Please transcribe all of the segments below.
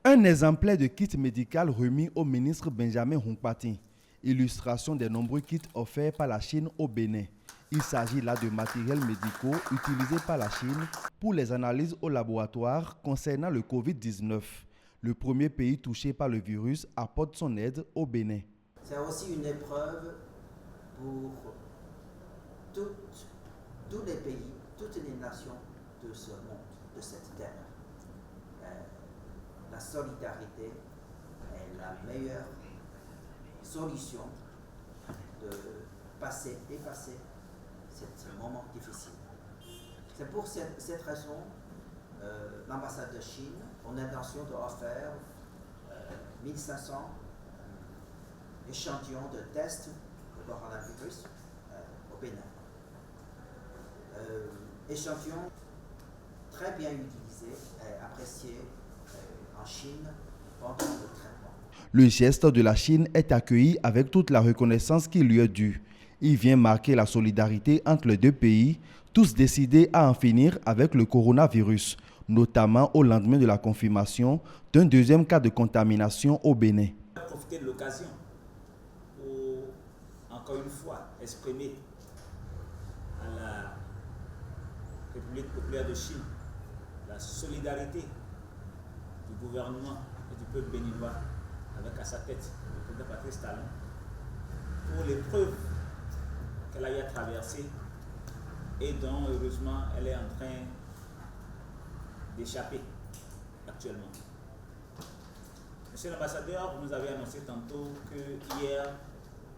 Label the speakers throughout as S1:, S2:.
S1: Un exemplaire de kit médical remis au ministre Benjamin Hunkpati. Illustration des nombreux kits offerts par la Chine au Bénin. Il s'agit là de matériels médicaux utilisés par la Chine pour les analyses au laboratoire concernant le Covid-19. Le premier pays touché par le virus apporte son aide au Bénin.
S2: C'est aussi une épreuve pour tous les pays, toutes les nations de ce monde, de cette terre. La solidarité est la meilleure solution de dépasser ce moment difficile. C'est pour cette raison l'ambassade de Chine a l'intention d'offrir 1500 échantillons de tests de coronavirus au Bénin. Échantillons très bien utilisés et appréciés en Chine pendant le traitement.
S1: Le geste de la Chine est accueilli avec toute la reconnaissance qui lui est due. Il vient marquer la solidarité entre les deux pays, tous décidés à en finir avec le coronavirus, notamment au lendemain de la confirmation d'un deuxième cas de contamination au Bénin.
S3: Je vais profiter de l'occasion pour encore une fois exprimer à la République populaire de Chine la solidarité du gouvernement et du peuple béninois avec à sa tête le président Patrice Talon pour l'épreuve qu'elle a eu à traverser et dont heureusement elle est en train d'échapper actuellement. Monsieur l'ambassadeur, vous nous avez annoncé tantôt que hier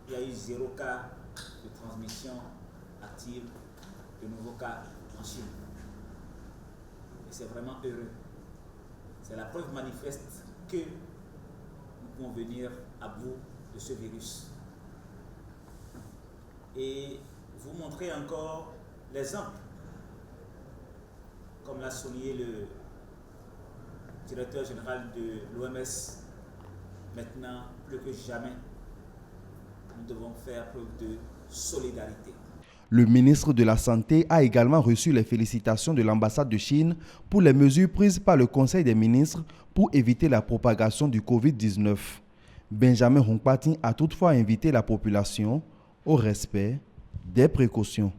S3: il y a eu 0 cas de transmission active de nouveaux cas en Chine. Et c'est vraiment heureux. C'est la preuve manifeste que nous pouvons venir à bout de ce virus. Et vous montrer encore l'exemple, comme l'a souligné le directeur général de l'OMS, maintenant plus que jamais, nous devons faire preuve de solidarité.
S1: Le ministre de la Santé a également reçu les félicitations de l'ambassade de Chine pour les mesures prises par le Conseil des ministres pour éviter la propagation du Covid-19. Benjamin Hunkpati a toutefois invité la population au respect des précautions.